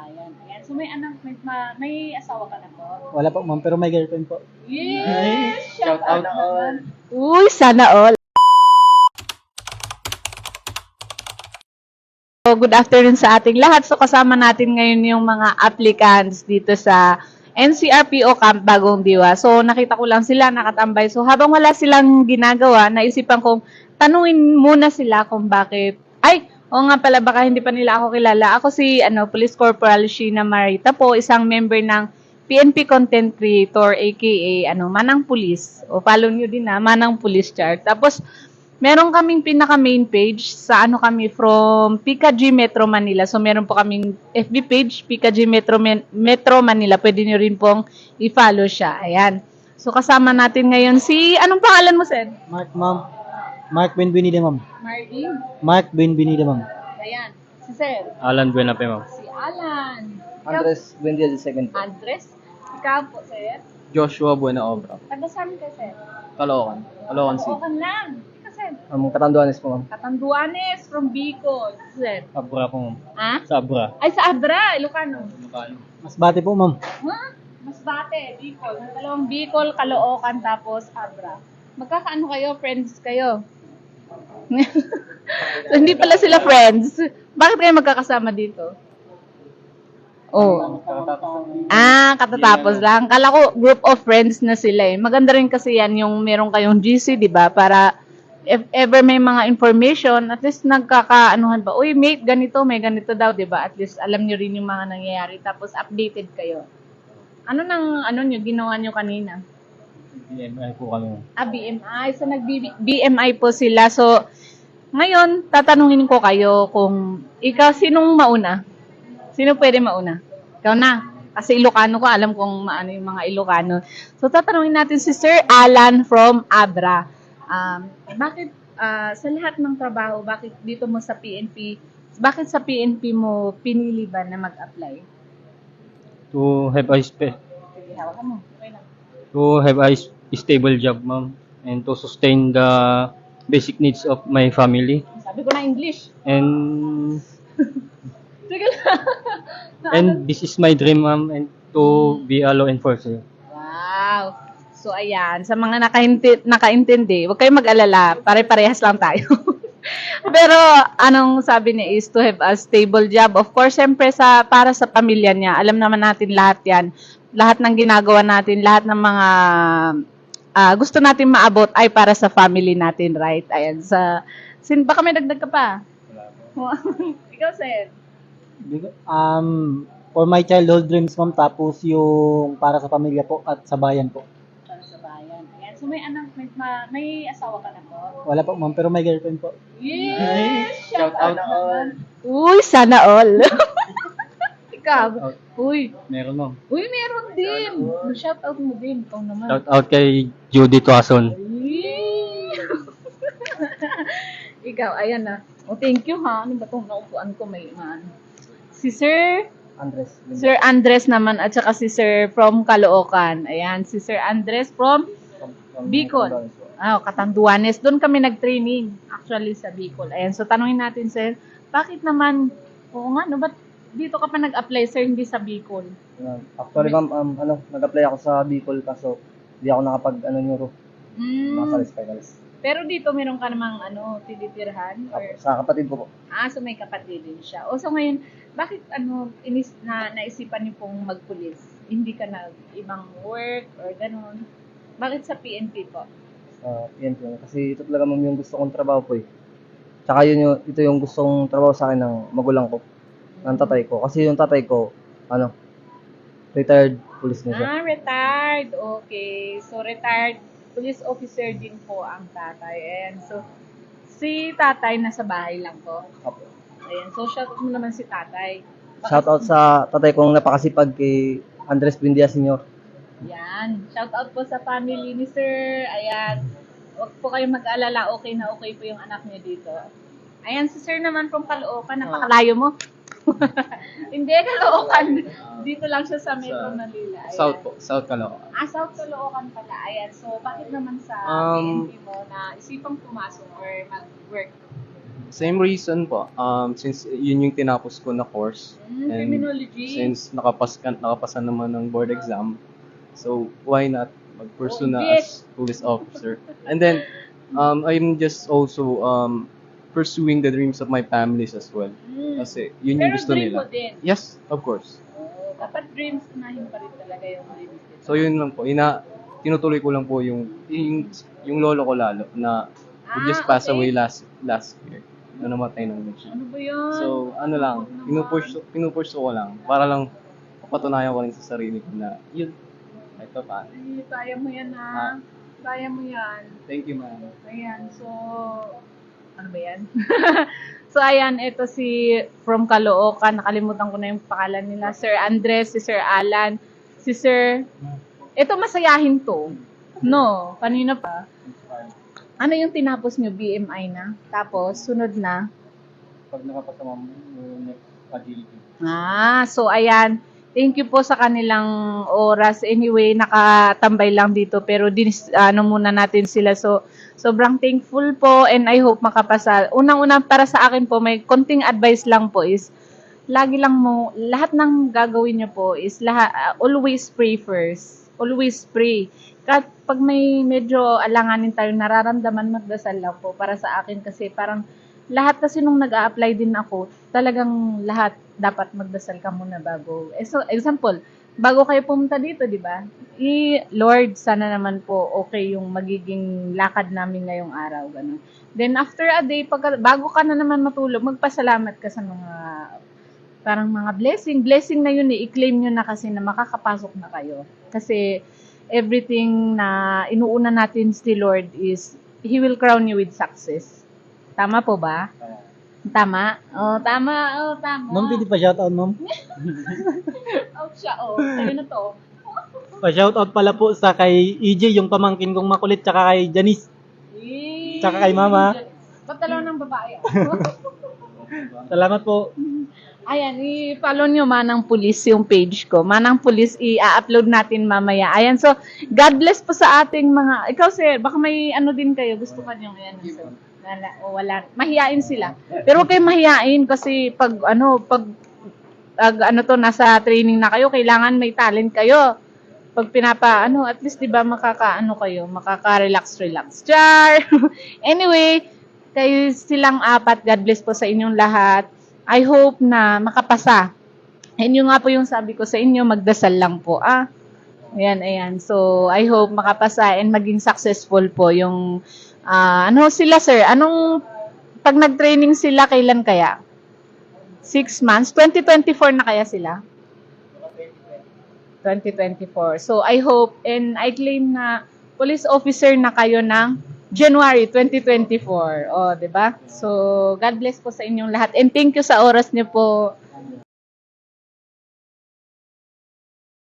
bayan. Ayan. So may anak, may asawa ka na po? Wala po, ma'am, pero may girlfriend po. Yes! Shout out naman. Uy, sana all. So, good afternoon sa ating lahat. So, kasama natin ngayon yung mga applicants dito sa NCRPO Camp Bagong Diwa. So, nakita ko lang sila nakatambay. So, habang wala silang ginagawa, naisipan kong tanungin muna sila kung bakit. Ay, oo nga pala, baka hindi pa nila ako kilala. Ako si Police Corporal Sheena Marita po, isang member ng PNP Content Creator, aka Manang Police. O follow nyo din Manang Police Chart. Tapos, meron kaming pinaka-main page sa kami from PKG Metro Manila. So, meron po kaming FB page, PKG Metro Manila. Pwede nyo rin pong i-follow siya. Ayan. So, kasama natin ngayon si, anong pangalan mo, Sir? Mark, ma'am. Mark Benvenida, ma'am. Marvin. Mark Benvenida, ma'am. Ayan. Si Sir. Alan Buenape, ma'am. Si Alan. Andres Buendia the second. Andres. Ikaw po, Sir. Joshua Buena Obra. Taga saan ka, Sir? Caloocan. Caloocan City. Okan lang. Ikaw, Sir. Katanduanes po, ma'am. Katanduanes from Bicol. Sir. Abra po, ma'am. Ha? Sa Abra. Ay, sa Abra, Ilocano. Mas bati po, ma'am. Ha? Masbate, Bicol. Dalawang Bicol, Caloocan, tapos Abra. Magkakaano kayo? Friends kayo? So, hindi pala sila friends. Bakit kayo magkakasama dito? Oh. Katatapos lang. Kala ko group of friends na sila eh. Maganda rin kasi yan yung meron kayong GC, di ba? Para if ever may mga information, at least nagkakaanuhan ba, uy, mate, ganito, may ganito daw, di ba? At least alam nyo rin yung mga nangyayari. Tapos updated kayo. Ano nyo, ginawa nyo kanina? BMI po kami. BMI. So, nag-BMI po sila. So, ngayon, tatanungin ko kayo kung ikaw, sinong mauna? Sino pwede mauna? Ikaw na. Kasi Ilocano ko, alam kung maano yung mga Ilocano. So, tatanungin natin si Sir Alan from Abra. Bakit sa lahat ng trabaho, bakit dito mo sa PNP, bakit sa PNP mo pinili ba na mag-apply? To have a Hawakan mo. Okay lang. to have a stable job, ma'am, and to sustain the basic needs of my family. Sabi ko na English. And Sige lang. and this is my dream, ma'am, and to be a law enforcer. Wow! So, ayan. Sa mga nakaintindi, huwag kayong mag-alala. Pare-parehas lang tayo. Pero, anong sabi niya is to have a stable job. Of course, siyempre, para sa pamilya niya. Alam naman natin lahat yan. Lahat ng ginagawa natin, lahat ng mga gusto natin maabot ay para sa family natin, right? Ayan. Baka may dagdag ka pa? Ikaw, Sir. For my childhood dreams, ma'am, tapos yung para sa pamilya po at sa bayan po. Para sa bayan. Ayan. So may anak, may asawa ka na po? Wala po, ma'am, pero may girlfriend po. Yes! Shout out naman. Uy, sana all. Ikaw. Uy. Meron, ma'am. Uy, meron din. Shout out mo din. Ikaw naman. Shout out kay Judy Tuason. Ikaw, ayan na. Oh, thank you ha. Ano ba itong naupuan ko? May si Sir Andres. Andres naman at saka si Sir from Caloocan. Ayan, si Sir Andres from Bicol. Katanduanes. Doon kami nag-training actually sa Bicol. Ayan, so tanungin natin, Sir, bakit naman, ba't dito ka pa nag-apply, Sir, hindi sa Bicol? Actually, ma'am, nag-apply ako sa Bicol kaso di ako nyuro. Nakasalis finals. Pero dito meron ka namang tinitirhan? Or... Sa kapatid ko po. So may kapatid din siya. So ngayon, bakit naisipan niyo pong magpulis? Hindi ka ibang work or gano'n? Bakit sa PNP po? PNP. Kasi ito talaga, ma'am, yung gusto kong trabaho po eh. Tsaka ito yung gustong trabaho sa akin ng magulang ko. Ng tatay ko. Kasi yung tatay ko, retired police na siya. Retired. Okay. So retired police officer din po ang tatay. Ayan. So, si tatay nasa bahay lang po. Opo. Ayan. So, shoutout mo naman si tatay. Shoutout sa tatay kong napakasipag kay Andres Buendia Sr. Ayan. Shoutout po sa family ni Sir. Ayan. Huwag po kayong mag-alala. Okay na okay po yung anak niyo dito. Ayan. Si Sir naman from Caloocan. Napakalayo mo. Hindi, Caloocan. Dito lang siya sa Metro Manila. Ayan. South po. South Caloocan. South Caloocan pala. Ayan. So, bakit naman sa PNP mo na isipang pumasok or mag-work? Same reason po. Since yun yung tinapos ko na course. And Criminology. since nakapasa naman ng board exam, so why not mag-pursue na Obvious. as police officer? And then, I'm just also pursuing the dreams of my families as well. Kasi yun yung Pero gusto dream mo nila. din. Yes, of course. Dapat dreams unahin pa rin talaga yung dreams. So yun lang po. Tinutuloy ko lang po yung lolo ko lalo na who just passed away last year. Na namatay ng dementia. Ano ba yun? So, ano lang, pinupush ko lang para lang papatunayan ko rin sa sarili ko na yun, ito pa. Ay, kaya mo yan ha. Kaya mo yan. Thank you, ma'am. Ayan, so, ano ba yan? So, ayan, ito si from Caloocan. Nakalimutan ko na yung pangalan nila. Sir Andres, si Sir Alan, si Sir... Ito, masayahin to. No, kanina pa. Ano yung tinapos nyo? BMI na? Tapos, sunod na? Pag nakapasa ma'am, next agility. So ayan. Thank you po sa kanilang oras. Anyway, nakatambay lang dito pero muna natin sila. So, sobrang thankful po and I hope makapasa. Unang-una para sa akin po, may konting advice lang po is lagi lang mo, lahat ng gagawin niyo po is always pray first. Always pray. Kahit pag may medyo alanganin tayo, nararamdaman, magdasal lang po para sa akin kasi parang lahat kasi nung nag-a-apply din ako, talagang lahat dapat magdasal ka muna bago. So, example, bago kayo pumunta dito, di ba? Lord, sana naman po okay yung magiging lakad namin ngayong araw. Ganun. Then, after a day, bago ka na naman matulog, magpasalamat ka sa mga parang mga blessing. Blessing na yun i-claim nyo na kasi na makakapasok na kayo. Kasi everything na inuuna natin si Lord is He will crown you with success. Tama po ba? Tama? Tama. Ma'am, pwede pa shoutout, ma'am? Siya, Sa'yo na to. Pa-shoutout pala po sa kay EJ, yung pamangkin kong makulit, tsaka kay Janice. Tsaka kay Mama. Ba't dalawa ng babae? Salamat po. Ayan, i-follow nyo Manang Pulis yung page ko. Manang Pulis, i-upload natin mamaya. Ayan, so, God bless po sa ating mga, ikaw sir, baka may ano din kayo, gusto ka nyo, ayan, sir. Wala, mahiyain sila. Pero huwag kayong mahiyain kasi pag nasa training na kayo, kailangan may talent kayo. Pag at least 'di ba makaka-relax. Char. Anyway, kayo silang apat, God bless po sa inyong lahat. I hope na makapasa. Yun nga po yung sabi ko sa inyo, magdasal lang po. Ayan. So, I hope makapasa and maging successful po yung sila sir? Pag nag-training sila, kailan kaya? 6 months? 2024 na kaya sila? 2024. So, I hope and I claim na police officer na kayo ng January 2024. 'Di ba? So, God bless po sa inyong lahat. And thank you sa oras niyo po.